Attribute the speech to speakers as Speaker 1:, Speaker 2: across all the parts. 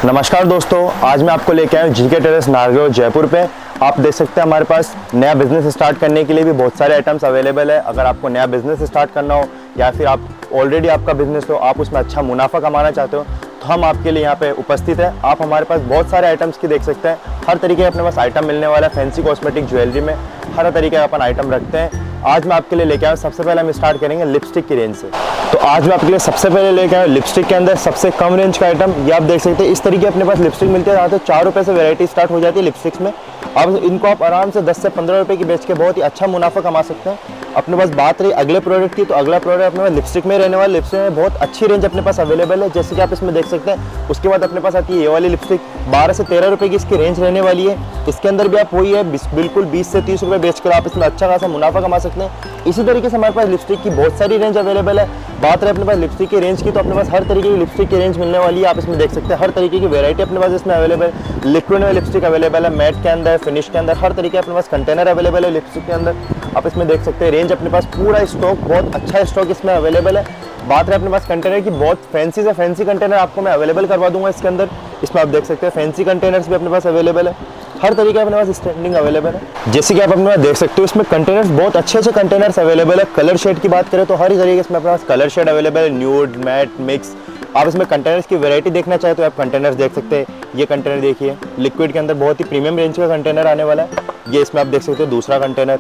Speaker 1: नमस्कार दोस्तों, आज मैं आपको लेके आया हूँ जीके टेरेस नारगढ़ जयपुर पे। आप देख सकते हैं हमारे पास नया बिजनेस स्टार्ट करने के लिए भी बहुत सारे आइटम्स अवेलेबल है। अगर आपको नया बिजनेस स्टार्ट करना हो या फिर आप ऑलरेडी आपका बिजनेस हो, आप उसमें अच्छा मुनाफा कमाना चाहते हो, तो हम आपके लिए यहाँ पे उपस्थित है। आप हमारे पास बहुत सारे आइटम्स की देख सकते हैं। हर तरीके के अपने पास आइटम मिलने वाला है। फैंसी कॉस्मेटिक ज्वेलरी में हर तरीके का अपन आइटम रखते हैं। आज मैं आपके लिए लेके आया हूँ, सबसे पहले हम स्टार्ट करेंगे लिपस्टिक की रेंज से। तो आज मैं आपके लिए सबसे पहले लेके आया हूँ लिपस्टिक के अंदर सबसे कम रेंज का आइटम। ये आप देख सकते हैं, इस तरीके अपने पास लिपस्टिक मिलती है। तो 4 रुपये से वैरायटी स्टार्ट हो जाती है लिपस्टिक्स में। अब इनको आप आराम से 10 से 15 रुपये की बेच के बहुत ही अच्छा मुनाफा कमा सकते हैं। अपने पास बात रही अगले प्रोडक्ट की, तो अगला प्रोडक्ट अपने पास लिपस्टिक में रहने वाला। लिपस्टिक में बहुत अच्छी रेंज अपने पास अवेलेबल है, जैसे कि आप इसमें देख सकते हैं। उसके बाद अपने पास आती है ये वाली लिपस्टिक, 12 से 13 रुपये की इसकी रेंज रहने वाली है। इसके अंदर भी आप वही है, बिल्कुल 20 से 30 रुपये बेचकर आप इसमें अच्छा खासा मुनाफा कमा सकते हैं। इसी तरीके से हमारे पास लिपस्टिक की बहुत सारी रेंज अवेलेबल है। बात रहे अपने पास लिपस्टिक की रेंज की, तो अपने पास हर तरीके की लिपस्टिक की रेंज मिलने वाली है। आप इसमें देख सकते हैं हर तरीके की वैरायटी अपने पास इसमें अवेलेबल है। लिक्विड में लिपस्टिक अवेलेबल है, मैट के अंदर, फिनिश के अंदर, हर तरीके अपने पास कंटेनर अवेलेबल है लिपस्टिक के अंदर। आप इसमें देख सकते हैं रेंज अपने पास पूरा स्टॉक, बहुत अच्छा स्टॉक इसमें अवेलेबल है। बात रहे अपने पास कंटेनर की, बहुत फैंसी से फैंसी कंटेनर आपको मैं अवेलेबल करवा दूंगा इसके अंदर। इसमें आप देख सकते हैं फैंसी कंटेनर्स भी अपने पास अवेलेबल है। हर तरीके अपने पास स्टैंडिंग अवेलेबल है, जैसे कि आप अपने पास देख सकते हो। इसमें कंटेनर्स बहुत अच्छे अच्छे कंटेनर्स अवेलेबल है। कलर शेड की बात करें तो हर तरीके इसमें अपने पास कलर शेड अवेलेबल है, न्यूड, मैट, मिक्स। आप इसमें कंटेनर्स की वैरायटी देखना चाहे तो आप कंटेनर्स देख सकते हैं। ये कंटेनर देखिए, लिक्विड के अंदर बहुत ही प्रीमियम रेंज का कंटेनर आने वाला है। ये इसमें आप देख सकते हो दूसरा कंटेनर।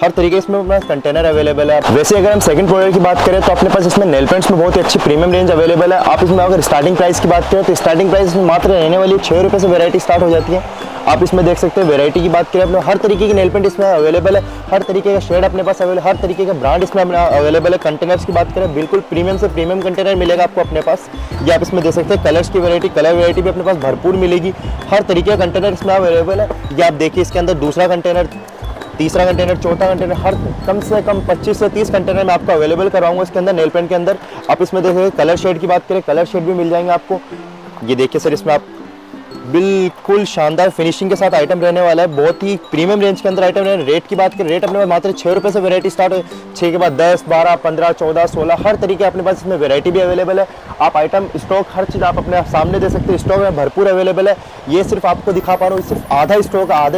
Speaker 1: हर तरीके इसमें कंटेनर अवेलेबल है। वैसे अगर हम सेकंड प्रोडक्ट की बात करें तो अपने पास इसमें नेल पेंट्स में बहुत ही अच्छी प्रीमियम रेंज अवेलेबल है। आप इसमें अगर स्टार्टिंग प्राइस की बात करें तो स्टार्टिंग प्राइस में मात्र रहने वाली 6 रुपये से वैरायटी स्टार्ट हो जाती है। आप इसमें देख सकते हैं वैरायटी की बात करें अपने, हर तरीके की नेल पेंट इसमें अवेलेबल है। हर तरीके का शेड अपने पास अवेलेबल, हर तरीके का ब्रांड इसमें अवेलेबल है। कंटेनर्स की बात करें, बिल्कुल प्रीमियम से प्रीमियम कंटेनर मिलेगा आपको अपने पास। ये आप इसमें देख सकते हैं कलर्स की वैरायटी, कलर वैरायटी भी अपने पास भरपूर मिलेगी। हर तरीके का कंटेनर इसमें अवेलेबल है। ये आप देखिए, इसके अंदर दूसरा कंटेनर, तीसरा कंटेनर, चौथा कंटेनर, हर कम से कम 25 से 30 कंटेनर मैं आपको अवेलेबल करवाऊंगा इसके अंदर नेल पेंट के अंदर। आप इसमें देखिए कलर शेड की बात करें, कलर शेड भी मिल जाएंगे आपको। ये देखिए सर, इसमें आप बिल्कुल शानदार फिनिशिंग के साथ आइटम रहने वाला है। बहुत ही प्रीमियम रेंज के अंदर आइटम रहने। रेट की बात करें, रेट अपने पास मात्र 6 रुपये से वैरायटी स्टार्ट है। 6 के बाद 10, 12, 15, 14, 16 हर तरीके अपने पास इसमें वैरायटी भी अवेलेबल है। आप आइटम स्टॉक हर चीज़ आप अपने सामने दे सकते हैं, स्टॉक में भरपूर अवेलेबल है। ये सिर्फ आपको दिखा पा रहा हूँ, सिर्फ आधा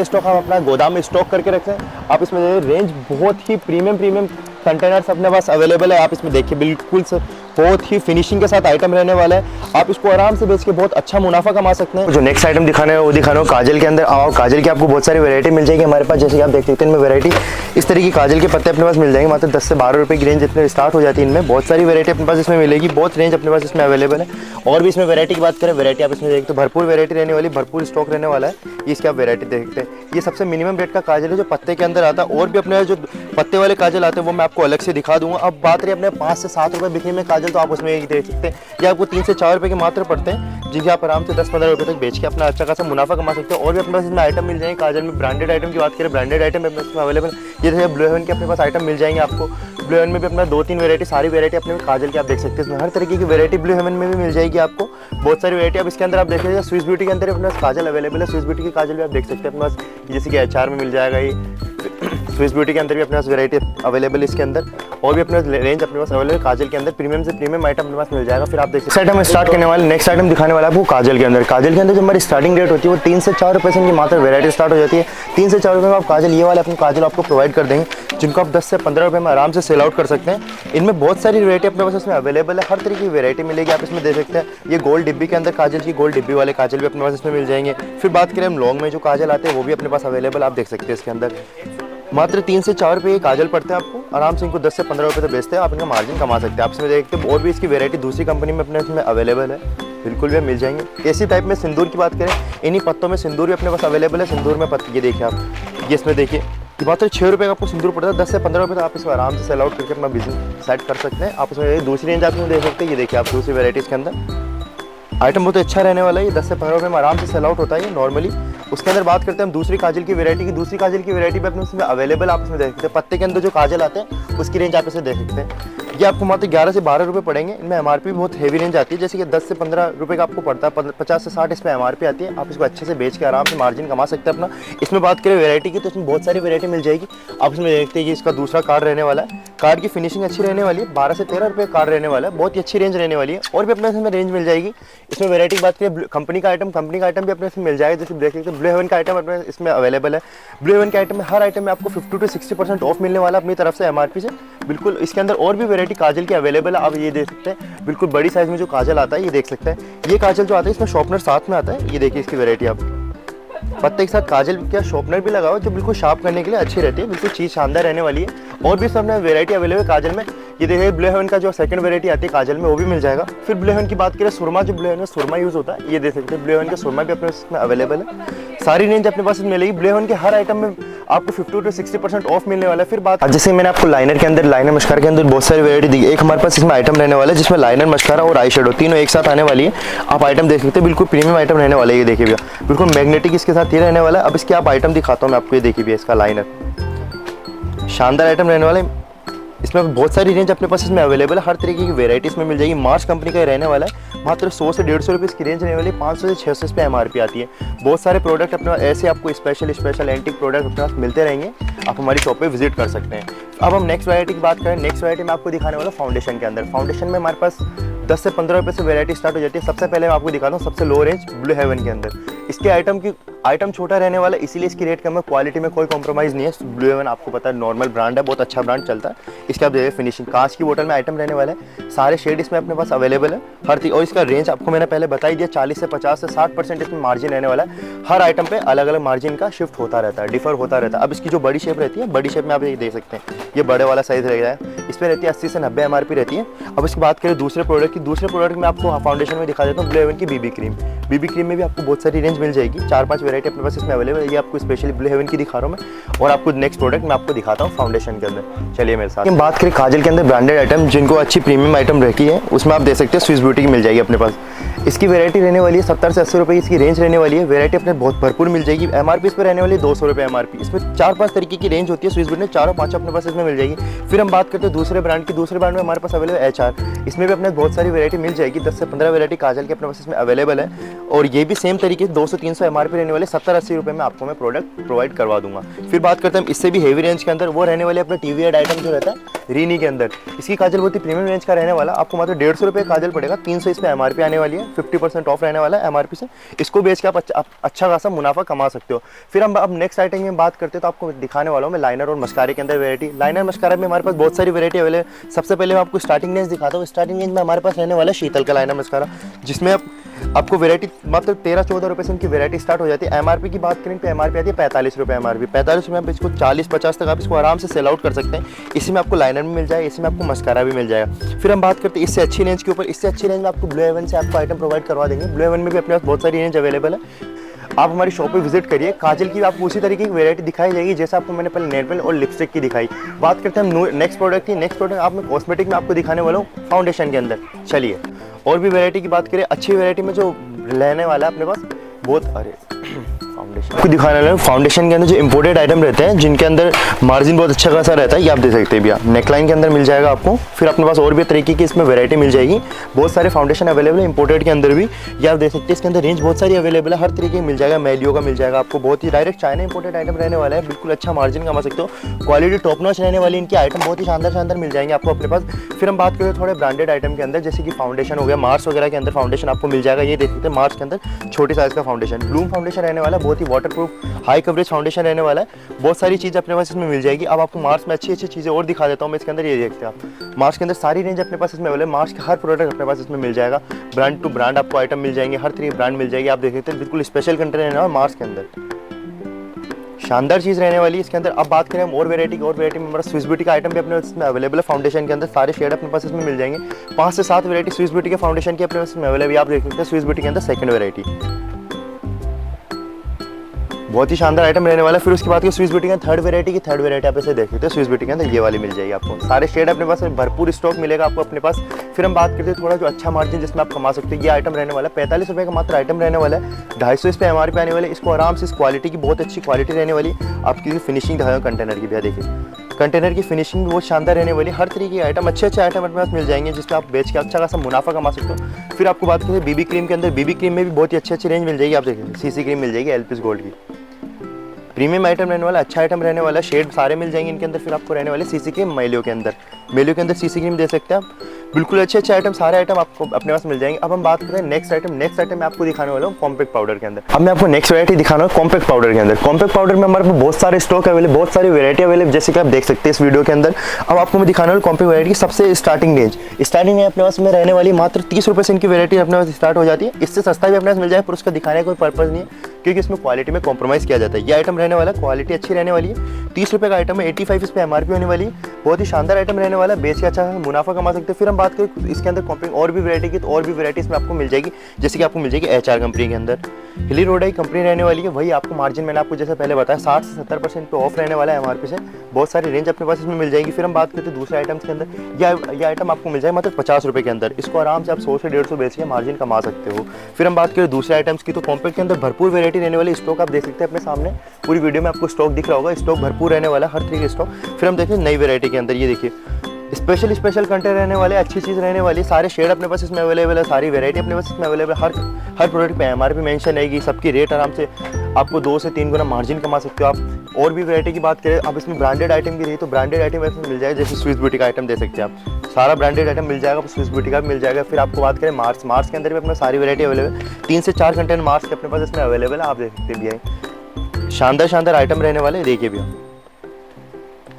Speaker 1: स्टॉक हम अपना गोदाम में स्टॉक करके रखते हैं। आप इसमें रेंज बहुत ही प्रीमियम कंटेनर्स अपने पास अवेलेबल है। आप इसमें देखिए बिल्कुल सर, बहुत ही फिनिशिंग के साथ आइटम रहने वाला है। आप इसको आराम से बेच के बहुत अच्छा मुनाफा कमा सकते हैं। जो नेक्स्ट आइटम दिखाना है वो दिखाना हो काजल के अंदर। आओ, काजल की आपको बहुत सारी वैरायटी मिल जाएगी हमारे पास। जैसे कि आप देख सकते हैं इनमें वैरायटी इस तरीके की काजल के पत्ते अपने पास मिल जाएंगे। मात्र 10 से 12 रुपये की रेंज इतने स्टार्ट हो जाती है। इनमें बहुत सारी वैरायटी अपने पास इसमें मिलेगी, बहुत रेंज अपने पास इसमें अवेलेबल है। और भी इसमें वैरायटी की बात करें, वैरायटी आप इसमें देखते हो भरपूर वैरायटी रहने वाली, भरपूर स्टॉक रहने वाला है। इसकी आप वैरायटी देखते हैं। ये सबसे मिनिमम रेट का काजल है जो पत्ते के अंदर आता है। और भी अपने जो पत्ते वाले काजल आते हैं वो मैं आपको अलग से दिखा दूंगा। अब बात रही अपने 5 से 7 रुपये बिकने में काजल, तो आप उसमें एक देख सकते हैं। ये आपको 3 से 4 रुपये के मात्र पड़ते हैं, जिनके आप आराम से 10-15 रुपये तक बेच के अपना अच्छा खासा मुनाफा कमा सकते हैं। और भी अपने पास इसमें आइटम मिल जाएंगे काजल में। ब्रांडेड आइटम की बात करें, ब्रांडेड आइटम इसमें अवेलेबल। ये देखिए ब्लू हेवन के अपने पास आइटम मिल जाएंगे आपको। ब्लू हेवन में भी अपना 2-3 वैरायटी, सारी वैरायटी अपने काजल की आप देख सकते हैं। इसमें हर तरीके की वैरायटी ब्लू हेवन में भी मिल जाएगी आपको, बहुत सारी वैरायटी। अब इसके अंदर आप देख लीजिए स्विस ब्यूटी के अंदर अपने पास काजल अवेलेबल है। स्विस ब्यूटी की काजल भी आप देख सकते हैं अपने पास, जैसे कि HR में मिल जाएगा। ये स्विस ब्यूटी के अंदर भी अपने पास वैरायटी अवेलेबल है इसके अंदर। और भी अपने रेंज अपने पास अवेलेबल काजल के अंदर, प्रीमियम से प्रीमियम आइटम अपने पास मिल जाएगा। फिर आप देख सकते हैं आइटम स्टार्ट करने वाले, नेक्स्ट आइटम दिखाने वाला है वो काजल के अंदर। काजल के अंदर जो हमारी स्टार्टिंग रेट होती है वो 3 से 4 रुपये से इनकी मात्र वैरायटी स्टार्ट हो जाती है। 3 से 4 रुपये में आप काजल, ये वाले अपने काजल आपको प्रोवाइड कर देंगे, जिनको आप 10 से 15 रुपये में आराम से सेल आउट कर सकते हैं। इनमें बहुत सारी वैरायटी अपने पास इसमें अवेलेबल है, हर तरीके की वैरायटी मिलेगी। आप इसमें देख सकते हैं ये गोल्ड डिब्बी के अंदर काजल की, गोल्ड डिब्बी वाले काजल भी अपने पास इसमें मिल जाएंगे। फिर बात करें हम लॉन्ग में जो काजल आते हैं वो भी अपने पास अवेलेबल, आप देख सकते हैं। इसके अंदर मात्र 3 से 4 रुपये काजल पड़ते हैं आपको। आराम से इनको 10 से 15 रुपये तक बेचते हैं, आप इनका मार्जिन कमा सकते हैं। आप इसमें देखते हैं और भी इसकी वैरायटी दूसरी कंपनी में अपने इसमें अवेलेबल है, बिल्कुल भी मिल जाएंगे। इसी टाइप में सिंदूर की बात करें, इन्हीं पत्तों में सिंदूर भी अपने पास अवेलेबल है। सिंदूर में ये देखिए आप, ये इसमें देखिए मात्र 6 रुपये का आपको सिंदूर पड़ता है। 10 से 15 रुपये तो आप इसमें आराम से सेल आउट करके अपना बिजनेस सेट कर सकते हैं। आप इसमें दूसरी रेंज आप देख सकते हैं। ये देखिए आप दूसरी वैराइटीज़ के अंदर आइटम बहुत अच्छा रहने वाला है। ये 10 से 15 रुपये में आराम से सेल आउट होता है ये नॉर्मली। उसके अंदर बात करते हैं हम दूसरी काजल की वैरायटी की। दूसरी काजल की वैरायटी भी अपने उसमें अवेलेबल, आप इसमें देख सकते हैं। पत्ते के अंदर जो काजल आते हैं उसकी रेंज आप इसे देख सकते हैं। ये आपको मात्र 11 से 12 रुपये पड़ेंगे। इनमें MRP बहुत हेवी रेंज आती है, जैसे कि 10 से 15 रुपये का आपको पड़ता है। 50 से 60 इसमें MRP आती है। आप इसको अच्छे से बेच के आराम से मार्जिन कमा सकते हैं अपना। इसमें बात करें वैरायटी की तो इसमें बहुत सारी वैरायटी मिल जाएगी। आप इसमें देखते हैं कि इसका दूसरा कार्ड रहने वाला है। कार्ड की फिनिशिंग अच्छी रहने वाली है, 12 से 13 रुपये कार्ड रहने वाला है, बहुत ही अच्छी रेंज रहने वाली है। और भी अपने इसमें रेंज मिल जाएगी। इसमें वैरायटी की बात करें कंपनी का आइटम भी अपने इसमें मिल जाएगा। जैसे देख सकते हैं ब्लू हेवन का आइटम अपने इसमें अवेलेबल है। ब्लू हेवन के आइटम में हर आइटम में आपको 50 to 60% ऑफ मिलने वाला अपनी तरफ से MRP से। बिल्कुल इसके अंदर और भी वैरायटी काजल की अवेलेबल है, आप ये देख सकते हैं। बिल्कुल बड़ी साइज में जो काजल आता है ये देख सकते हैं। ये काजल जो आता है इसमें शॉर्पनर साथ में आता है, ये देखिए इसकी वैरायटी। आप पत्ते के साथ काजल क्या शॉर्पनर भी लगाओ जो बिल्कुल शार्प करने के लिए अच्छी रहती है। बिल्कुल चीज़ शानदार रहने वाली है। और भी सब वैरायटी अवेलेबल है काजल में। ये देखिए ब्लू हेवन का जो सेकंड वैरायटी आती है काजल में, वो भी मिल जाएगा। फिर ब्लू हेवन की बात करें, सुरमा, जो ब्लू हेवन में सुरमा यूज़ होता है, ये देख सकते हैं ब्लू हेवन का सुरमा भी अपने इसमें अवेलेबल है। सारी रेंज अपने पास मिलेगी। ब्लू हेवन के हर आइटम में आपको 50 to 60% ऑफ मिलने वाला है। फिर बात, जैसे मैंने आपको लाइनर के अंदर, लाइनर मस्कारा के अंदर बहुत सारी वैरायटी दी। एक हमारे पास इसमें आइटम रहने वाला है जिसमें लाइनर, मस्कारा और आई शेडो तीनों एक साथ आने वाली है। आप आइटम देख सकते हैं, बिल्कुल प्रीमियम आइटम रहने वाला है। ये देखिए भैया, बिल्कुल मैग्नेटिक इसके साथ ये रहने वाला है। अब इसके आप आइटम दिखाता हूँ मैं आपको। ये देखिए भैया, इसका लाइनर शानदार आइटम रहने वाला है। इसमें बहुत सारी रेंज अपने पास इसमें अवेलेबल है। हर तरीके की वैरायटी इसमें मिल जाएगी। मार्स कंपनी का रहने वाला है। मात्र 100 से 150 रुपये इसकी रेंज रहने वाली है। 500 से 600 इस पर MRP आती है। बहुत सारे प्रोडक्ट अपने ऐसे आपको स्पेशल एंटीक प्रोडक्ट अपने पास मिलते रहेंगे। आप हमारी शॉप पे विजिट कर सकते हैं। अब हम नेक्स्ट वैरायटी की बात करें। नेक्स्ट वैरायटी में आपको दिखाने वाला फाउंडेशन के अंदर। फाउंडेशन में हमारे पास 10 से 15 रुपये से वैरायटी स्टार्ट हो जाती है। सबसे पहले मैं आपको दिखाता हूँ सबसे लो रेंज ब्लू हेवन के अंदर। इसके आइटम छोटा रहने वाला है, इसीलिए इसकी रेट कम है। क्वालिटी में कोई कॉम्प्रोमाइज़ नहीं है। ब्लू हेवन आपको पता है नॉर्मल ब्रांड है, बहुत अच्छा ब्रांड चलता है। इसके आप देखिए फिनिशिंग, कांच की बोतल में आइटम रहने वाला है। सारे शेड इसमें अपने पास अवेलेबल है हर चीज़। और इसका रेंज आपको मैंने पहले बता ही दिया, 40 से 50 से 60% इसमें मार्जिन रहने वाला है। हर आइटम पे अलग अलग मार्जिन का शिफ्ट होता रहता है, डिफर होता रहता है। अब इसकी जो बड़ी शेप रहती है, बड़ी शेप में आप ये देख सकते हैं, ये बड़े वाला साइज रहेगा है। इस पर रहती है 80 से 90 MRP रहती है। अब इसकी बात करें दूसरे प्रोडक्ट की। दूसरे प्रोडक्ट में आपको फाउंडेशन में दिखा देता हूँ ब्लू हेवन की BB क्रीम। BB क्रीम में भी आपको बहुत सारी रेंज मिल जाएगी। 4-5 वैरायटी अपने पास इसमें अवेलेबल है। ये आपको स्पेशली ब्लू हेवन की दिखा रहा हूँ मैं। और आपको नेक्स्ट प्रोडक्ट मैं आपको दिखाता हूँ फाउंडेशन के अंदर। चलिए मेरे साथ। हम बात करें काजल के अंदर ब्रांडेड आइटम जिनको अच्छी प्रीमियम आइटम रखी है, उसमें आप देख सकते हैं स्विस ब्यूटी की मिल जाएगी अपने पास। इसकी वैरायटी रहने वाली है 70 से 80 रुपये इसकी रेंज रहने वाली है। वैरायटी अपने बहुत भरपूर मिल जाएगी। MRP इस पर रहने वाली है 200 रुपये MRP। इसमें 4-5 तरीके की रेंज होती है स्विस ब्यूटी में, 4-5 अपने पास इसमें मिल जाएगी। फिर हम बात करते हैं दूसरे ब्रांड की। दूसरे ब्रांड में हमारे पास अवेलेबल है HR। इसमें भी अपने बहुत सारी वैरायटी मिल जाएगी। 10 से 15 वैरायटी काजल के अपने पास इसमें अवेलेबल है। और ये भी सेम तरीके से 200-300 MRP रहने वाले, 70-80 रुपये में आपको मैं प्रोडक्ट प्रोवाइड करवा दूंगा। फिर बात करते हैं इससे भी हेवी रेंज के अंदर, वो रहने वाले अपने TV एड आइटम जो रहता है रीनी के अंदर। इसकी काजल बहुत ही प्रीमियम रेंज का रहने वाला, आपको मात्र 150 रुपये काजल पड़ेगा। 300 इस पर MRP आने वाली है, 50% ऑफ रहने वाला है MRP से। इसको बेच के आप अच्छा खासा मुनाफा कमा सकते हो। फिर हम अब नेक्स्ट आइटम में बात करते हैं, तो आपको दिखाने वाला हूँ मैं लाइनर और मस्कारे के अंदर वैरायटी। लाइनर मस्कारा में हमारे पास बहुत सारी वैरायटी अवेलेबल है। सबसे पहले मैं आपको स्टार्टिंग रेंज दिखाता हूँ। स्टार्टिंग रेंज में हमारे पास रहने वाला है शीतल का लाइनर मस्कारा, जिसमें आपको वैरायटी मात्र 13-14 रुपये से उनकी वैरायटी स्टार्ट हो जाती है। MRP की बात करें तो MRP आती है 45 रुपये MRP। 45 रुपये में इसको 40-50 तक आप इसको आराम से सेल आउट कर सकते हैं। इसी में आपको लाइनर भी मिल जाएगा, इसी में आपको मस्कारा भी मिल जाएगा। फिर हम बात करते हैं इससे अच्छी रेंज के ऊपर। इससे अच्छी रेंज में आपको ब्लू हेवन से आपको आइटम प्रोवाइड करवा देंगे। ब्लू हेवन में भी अपने पास बहुत सारी रेंज अवेलेबल है। आप हमारी शॉप पे विजिट करिए। काजल की आपको उसी तरीके की वैरायटी दिखाई जाएगी जैसे आपको मैंने पहले नेल पेंट और लिपस्टिक की दिखाई। बात करते हैं हम नेक्स्ट प्रोडक्ट की। नेक्स्ट प्रोडक्ट आप मैं कॉस्मेटिक में आपको दिखाने वाला हूँ फाउंडेशन के अंदर। चलिए और भी वैरायटी की बात करें। अच्छी वैरायटी में जो रहने वाला है अपने पास बहुत, फाउंडेशन को दिखाने वाला हूँ। फाउंडेशन के अंदर जो इंपोर्टेड आइटम रहते हैं जिनके अंदर मार्जिन बहुत अच्छा खासा रहता है, ये आप देख सकते हैं भैया। नेकलाइन के अंदर मिल जाएगा आपको। फिर अपने पास और भी तरीके की इसमें वैरायटी मिल जाएगी। बहुत सारे फाउंडेशन अवेलेबल है इंपोर्टेड के अंदर भी, ये आप देख सकते हैं। इसके अंदर रेंज बहुत सारी अवेलेबल है, हर तरीके की मिल जाएगा। मेलियो का मिल जाएगा आपको, बहुत ही डायरेक्ट चाइना इंपोर्टेड आइटम रहने वाला है। बिल्कुल अच्छा मार्जिन कमा सकते हो, क्वालिटी टॉप नॉच रहने वाली इनकी आइटम बहुत ही शानदार मिल जाएंगे आपको अपने पास। फिर हम बात करें थोड़े ब्रांडेड आइटम के अंदर, जैसे कि फाउंडेशन हो गया, मार्स वगैरह के अंदर फाउंडेशन आपको मिल जाएगा। ये देख सकते हैं मार्स के अंदर छोटे साइज का फाउंडेशन, ब्लूम फाउंडेशन रहने वाला, बहुत ही वाटरप्रूफ हाई कवरेज फाउंडेशन रहने वाला है। बहुत सारी चीज़ अपने पास इसमें मिल जाएगी। अब आपको मार्स में अच्छी चीज़ें और दिखा देता हूँ मैं इसके अंदर। ये देखते हैं आप, मार्स के अंदर सारी रेंज अपने पास इसमें अवेलेबल है। मार्स का हर प्रोडक्ट अपने पास इसमें मिल जाएगा। ब्रांड टू ब्रांड आपको आइटम मिल जाएंगे, हर तरीके ब्रांड मिल जाएगी। आप देख सकते हैं बिल्कुल स्पेशल कंटेंट रहने वाला मार्स के अंदर, शानदार चीज़ रहने वाली है इसके अंदर। अब बात करें हम और वैरायटी की। और वैरायटी में हमारा स्विस ब्यूटी का आइटम भी अपने इसमें अवेलेबल है। फाउंडेशन के अंदर सारे शेड अपने पास इसमें मिल जाएंगे। 5 से 7 वैरायटी स्विस ब्यूटी के फाउंडेशन की अपने पास इसमें अवेलेबल है। आप देख सकते हैं स्विस ब्यूटी के अंदर सेकंड वैरायटी, बहुत ही शानदार आइटम रहने वाला है। फिर उसके बाद स्विस ब्यूटी के थर्ड वैरायटी आप इसे देख सकते हैं। स्विस ब्यूटी के अंदर ये वाली मिल जाएगी आपको। सारे शेड अपने पास भरपूर स्टॉक मिलेगा आपको अपने पास। फिर हम बात करते हैं थोड़ा जो अच्छा मार्जिन जिसमें आप कमा सकते हैं। ये आइटम रहने वाला है 45 रुपये का मात्र आइटम रहने वाला है। 250 इस पर MRP आने वाले। इसको आराम से इस क्वालिटी की बहुत अच्छी क्वालिटी रहने वाली। आपकी फिनिशिंग दिखाएगा कंटेनर की, भैया देखिए कंटेनर की फिनिशिंग बहुत शानदार रहने वाली। हर तरीके के आइटम अच्छे आइटम अपने पास मिल जाएंगे जिसमें आप बेच के अच्छा खासा मुनाफा कमा सकते हो। फिर आपको बात करें BB क्रीम के अंदर। BB क्रीम में भी बहुत ही अच्छी रेंज मिल जाएगी। आप देखिए CC क्रीम मिल जाएगी LPS गोल्ड की। प्रीमियम आइटम रहने वाला, अच्छा आइटम रहने वाला, शेड सारे मिल जाएंगे इनके अंदर। फिर आपको रहने वाले सीसी क्रीम मेलियो के अंदर सीसी क्रीम दे सकते हैं आप। बिल्कुल अच्छे आइटम, सारे आइटम आपको अपने पास मिल जाएंगे। अब हम बात करते हैं नेक्स्ट आइटम मैं आपको दिखाने वाला हूँ कॉम्पैक्ट पाउडर के अंदर। अब मैं आपको नेक्स्ट वैरायटी दिखाना हूँ कॉम्पैक्ट पाउडर के अंदर। कॉम्पैक्ट पाउडर में हमारे पास बहुत सारे स्टॉक अवेलेबल, बहुत सारी वैरायटी अवेलेबल, जैसे कि आप देख सकते हैं इस वीडियो के अंदर। अब आपको मैं दिखाना हूँ कॉम्पैक्ट वैरायटी की सबसे स्टार्टिंग रेंज अपने पास में रहने वाली मात्र 30 रुपये से इनकी वैरायटी अपने पास स्टार्ट हो जाती है। इससे सस्ता भी अपने पास मिल जाए, पर उसका दिखाने का कोई पर्पज़ नहीं है, क्योंकि इसमें क्वालिटी में कॉम्प्रोमाइज़ किया जाता है। ये आइटम रहने वाला, क्वालिटी अच्छी रहने वाली है। 30 रुपये का आइटम है, 85 इस पर MRP होने वाली है। बहुत ही शानदार आइटम रहने वाला है, बेच के अच्छा मुनाफा कमा सकते हैं। फिर हम बात करें इसके अंदर कॉम्पैक्ट और भी वैरायटी की, तो और भी वैरायटी इसमें आपको मिल जाएगी, जैसे कि आपको मिल जाएगी HR कंपनी के अंदर। हिली रोडाई कंपनी रहने वाली है, वही आपको मार्जिन मैंने आपको जैसे पहले बताया 60 से 70% पे ऑफ रहने वाला है MRP से। बहुत सारी रेंज अपने पास इसमें मिल जाएगी। फिर हम बात करते हैं दूसरे आइटम्स के अंदर। यह आइटम आपको मिल जाएगा मतलब 50 रुपये के अंदर। इसको आराम से आप 100 से 150 बेच के मार्जिन कमा सकते हो। फिर हम बात करें दूसरे आइटम्स की, तो कॉम्पैक्ट के अंदर भरपूर वैरायटी रहने वाली। स्टॉक आप देख सकते हैं अपने सामने, पूरी वीडियो में आपको स्टॉक दिख रहा होगा, स्टॉक भरपूर रहने वाला, हर तरीके स्टॉक। फिर हम देखें नई वैरायटी के अंदर, ये देखिए स्पेशल कंटेंट रहने वाले, अच्छी चीज़ रहने वाली, सारे शेड अपने पास इसमें अवेलेबल है, सारी वैरायटी अपने पास इसमें अवेलेबल। हर प्रोडक्ट पे MRP मेंशन रहेगी, सबकी रेट आराम से आपको 2 से 3 गुना मार्जिन कमा सकते हो आप। और भी वैरायटी की बात करें, अब इसमें ब्रांडेड आइटम की रही, तो ब्रांडेड आइटम इसमें मिल जाएगा, जैसे स्विस ब्यूटी का आइटम दे सकते हैं आप, सारा ब्रांडेड आइटम मिल जाएगा, स्विस ब्यूटी का भी मिल जाएगा। फिर आपको बात करें मार्स के अंदर भी अपना सारी वैरायटी अवेलेबल, 3 से 4 कंटेंट मार्स के अपने पास इसमें अवेलेबल है, आप देख सकते भी है। शानदार आइटम रहने वाले, देखिए भी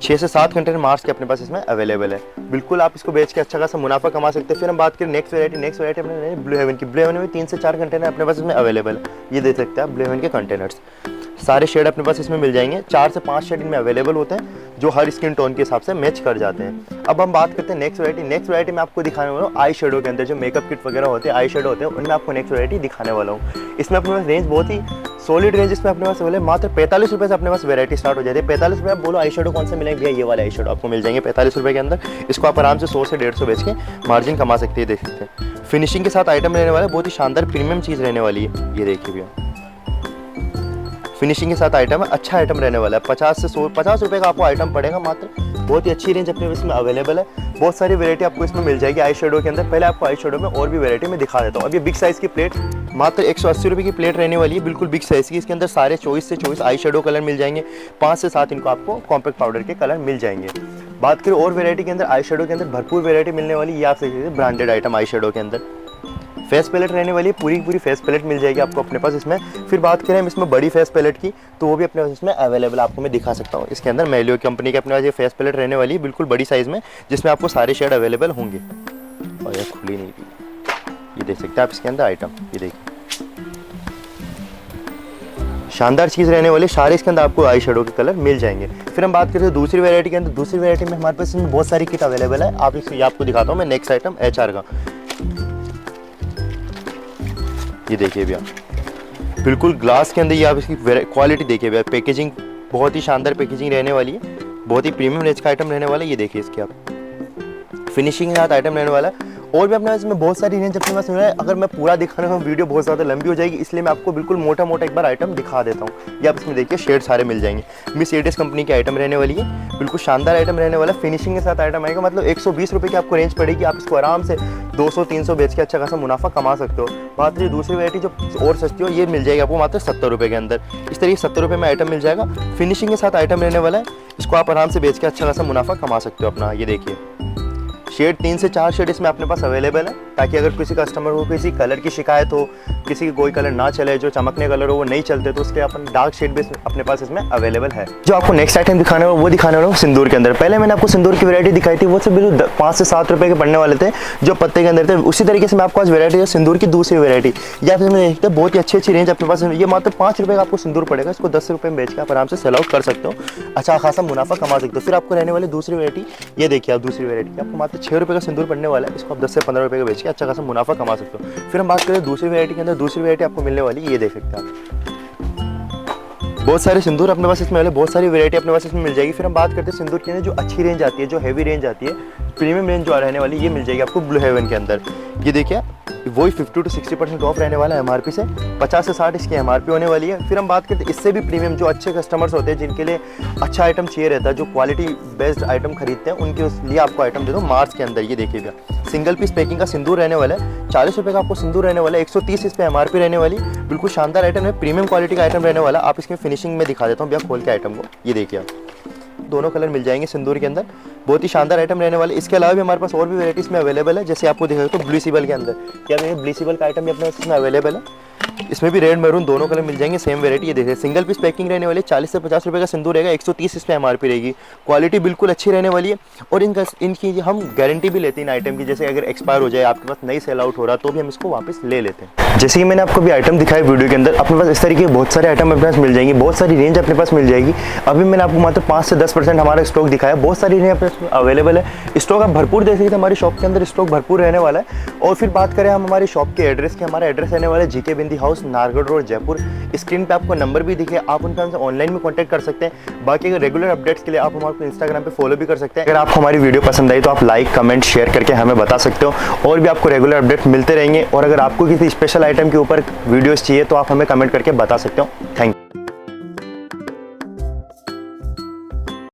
Speaker 1: 6 से 7 कंटेनर मार्स के अपने पास इसमें अवेलेबल है। बिल्कुल आप इसको बेच के अच्छा खासा मुनाफा कमा सकते हैं। फिर हम बात करें नेक्स्ट वैरायटी अपने ब्लू हेवन की। ब्लू हेवन में 3 से 4 कंटेनर अपने पास इसमें अवेलेबल है, ये देख सकते हैं आप ब्लू हेवन के कंटेनर्स। सारे शेड अपने पास इसमें मिल जाएंगे, 4 से 5 शेड इनमें अवेलेबल होते हैं, जो हर स्किन टोन के हिसाब से मैच कर जाते हैं। अब हम बात करते हैं नेक्स्ट वैरायटी में आपको दिखाने वाला हूँ आई शेडो के अंदर, जो मेकअप किट वगैरह होते हैं, आई शेडो होते हैं, उनमें आपको नेक्स्ट वैरायटी दिखाने वाला हूँ। इसमें अपने पास रेंज बहुत ही सॉलिड रेंज इसमें अपने पास अवेलेबल, मात्र 45 रुपये से अपने पास वैरायटी स्टार्ट हो जाती है। 45 रुपये आप बोलो आई शेडो कौन से मिलेंगे भैया, ये वाले आई शेडो आपको मिल जाएंगे 45 रुपये के अंदर। इसको आप आराम से 100 से 150 बेच के मार्जिन कमा सकते हैं, देख सकते हैं। फिनिशिंग के साथ आइटम रहने वाला है, बहुत ही शानदार प्रीमियम चीज़ रहने वाली है, ये देखिए भैया फिनिशिंग के साथ आइटम है, अच्छा आइटम रहने वाला है। 50 रुपये का आपको आइटम पड़ेगा मात्र, बहुत ही अच्छी रेंज अपने इसमें अवेलेबल है। बहुत सारी वैरायटी आपको इसमें मिल जाएगी आई शेडो के अंदर। पहले आपको आई शेडो में और भी वैरायटी में दिखा देता हूँ। अब ये बिग साइज़ की प्लेट मात्र 180 रुपये की प्लेट रहने वाली है, बिल्कुल बिग साइज़ की। इसके अंदर सारे 24 से 24 आई शेडो कलर मिल जाएंगे, 5 से 7 इनको आपको कॉम्पैक्ट पाउडर के कलर मिल जाएंगे। बात करें और वैरायटी के अंदर, आई शेडो के अंदर भरपूर वैरायटी मिलने वाली, ये आप देखिए ब्रांडेड आइटम आई शेडो के अंदर। फेस पैलेट रहने वाली है, पूरी फेस पैलेट मिल जाएगी आपको अपने पास इसमें। फिर बात करें हम इसमें बड़ी फेस पैलेट की, तो वो भी अपने पास इसमें अवेलेबल आपको मैं दिखा सकता हूँ। इसके अंदर मेलियो कंपनी के अपने पास ये फेस पैलेट रहने वाली है, बिल्कुल बड़ी साइज़ में, जिसमें आपको सारे शेड अवेलेबल होंगे। और ये खुली नहीं थी, ये देख सकते हैं आप इसके अंदर आइटम, ये देखिए शानदार चीज़ रहने वाली, सारे इसके अंदर आपको आई शेडो के कलर मिल जाएंगे। फिर हम बात करते हैं दूसरी वैरायटी के अंदर। दूसरी वैरायटी में हमारे पास इसमें बहुत सारी किट अवेलेबल है, आप इसको आपको दिखाता हूँ मैं। नेक्स्ट आइटम HR का, ये देखिए भैया बिल्कुल ग्लास के अंदर, ये आप इसकी क्वालिटी देखिए भैया, पैकेजिंग बहुत ही शानदार पैकेजिंग रहने वाली है, बहुत ही प्रीमियम रेंज का आइटम रहने वाला है, ये देखिए इसके आप फिनिशिंग के साथ आइटम रहने वाला है। और भी अपने पास इसमें बहुत सारी रेंज अपने पास मिल रहा है। अगर मैं पूरा दिखाने का वीडियो बहुत ज़्यादा लंबी हो जाएगी, इसलिए मैं आपको बिल्कुल मोटा एक बार आइटम दिखा देता हूँ। ये आप इसमें देखिए शेड सारे मिल जाएंगे, मिस एडिस कंपनी की आइटम रहने वाली है, बिल्कुल शानदार आइटम रहने वाला है। फिनिशिंग के साथ आइटम आएगा, मतलब 120 रुपये की आपको रेंज पड़ेगी। आप इसको आराम से 200-300 बेच के अच्छा खासा मुनाफा कमा सकते हो। बात रही दूसरी वैरायटी जो और सस्ती हो, ये मिल जाएगी आपको मात्र 70 रुपये के अंदर। इस तरीके 70 रुपये में आइटम मिल जाएगा, फिनिशिंग के साथ आइटम रहने वाला है। इसको आप आराम से बेच के अच्छा खासा मुनाफा कमा सकते हो अपना। ये देखिए शेड 3 से 4 शेड इसमें अपने पास अवेलेबल है, ताकि अगर किसी कस्टमर को किसी कलर की शिकायत हो, किसी की कोई कलर ना चले, जो चमकने कलर हो वो नहीं चलते, तो उसके अपन डार्क शेड भी अपने पास इसमें अवेलेबल है। जो आपको नेक्स्ट आइटम दिखाने वाला वो दिखाने वाला हूँ सिंदूर के अंदर। पहले मैंने आपको सिंदूर की वैरायटी दिखाई थी, वो सब बिल्कुल 5 से 7 रुपये के पड़ने वाले थे, जो पत्ते के अंदर थे। उसी तरीके से मैं आपको आज वैरायटी है सिंदूर की दूसरी वैरायटी, या फिर देखते हैं बहुत ही अच्छी रेंज अपने पास। ये मात्र 5 रुपये का आपको सिंदूर पड़ेगा, इसको 10 रुपये में बेच के आप आराम से सेल आउट कर सकते हो, अच्छा खासा मुनाफा कमा सकते हो। फिर आपको रहने वाली दूसरी वैरायटी, ये देखिए आप दूसरी वैरायटी आपको मात्र 6 रुपये का सिंदूर वाला है, इसको आप 10 से 15 रुपये का बेच के अच्छा खासा मुनाफा कमा सकते हो। फिर हम बात करें दूसरी वैरायटी के अंदर। दूसरी वैरायटी आपको मिलने वाली, ये देख सकते हैं आप, बहुत सारे सिंदूर अपने पास इसमें बहुत सारी वैरायटी अपने पास इसमें मिल जाएगी। फिर हम बात करते हैं सिंदूर के अंदर जो अच्छी रेंज आती है, जो हैवी रेंज आती है, प्रीमियम रेंज जो रहने वाली ये मिल जाएगी आपको ब्लू हेवन के अंदर। ये देखिए वही 50 to 60% ऑफ रहने वाला है एमआरपी से, 50 से 60 इसकी एमआरपी होने वाली है। फिर हम बात करते हैं इससे भी प्रीमियम, जो अच्छे कस्टमर्स होते हैं जिनके लिए अच्छा आइटम चाहिए रहता है, जो क्वालिटी बेस्ड आइटम खरीदते हैं, उनके लिए आपको आइटम दे दो मार्स के अंदर। ये देखिएगा सिंगल पीस पैकिंग का सिंदूर रहने वाला है, 40 रुपये का आपको सिंदूर रहने वाला है, 130 इस पर एमआरपी रहने वाली, बिल्कुल शानदार आइटम है, प्रीमियम क्वालिटी का आइटम रहने वाला। आप इसमें फिनिशिंग में दिखा देता हूँ भैया खोल के आइटम को। ये देखिए आप दोनों कलर मिल जाएंगे सिंदूर के अंदर, बहुत ही शानदार आइटम रहने वाले। इसके अलावा भी हमारे पास और भी वैराइटीज में अवेलेबल है, जैसे आपको दिखाया तो ब्लू सिबल के अंदर, क्या भैया ब्लू सिबल का आइटम भी अपने इसमें अवेलेबल है। इसमें भी रेड मैरून दोनों कलर मिल जाएंगे, सेम वैरायटी। ये देखिए सिंगल पीस पैकिंग रहने वाली, 40 से 50 रुपये का सिंदूर रहेगा, 130 इस पर एमआरपी रहेगी, क्वालिटी बिल्कुल अच्छी रहने वाली है। और इनकी हम गारंटी भी लेते हैं इन आइटम की, जैसे अगर एक्सपायर हो जाए, आपके पास नहीं सेल आउट हो रहा तो भी हम इसको वापस ले लेते हैं। जैसे कि मैंने आपको भी आइटम दिखाई वीडियो के अंदर, अपने पास इस तरीके के बहुत सारे आइटम अपने पास मिल जाएंगे, बहुत सारी रेंज अपने पास मिल जाएगी। अभी मैंने आपको मात्र 5 से 10% हमारा स्टॉक दिखाया, बहुत सारी रेंज अपने पास अवेलेबल है। स्टॉक आप भरपूर देख सकते हैं, हमारी शॉप के अंदर स्टॉक भरपूर रहने वाला है। और फिर बात करें हम हमारी शॉप के एड्रेस की, हमारा एड्रेस रहने वाला है GK Bindi house, Nargarh road, Jaipur. Screen पे आपको नंबर भी दिखे, आप उनके हमसे ऑनलाइन भी कांटेक्ट कर सकते हैं। बाकी अगर रेगुलर अपडेट्स के लिए आप हमारे को इंस्टाग्राम पे फॉलो भी कर सकते हैं। अगर आपको हमारी वीडियो पसंद आई तो आप लाइक कमेंट शेयर करके हमें बता सकते हो, और भी आपको रेगुलर अपडेट मिलते रहेंगे। और अगर आपको किसी स्पेशल आइटम के ऊपर वीडियोस चाहिए तो आप हमें कमेंट करके बता सकते हो। Thank you.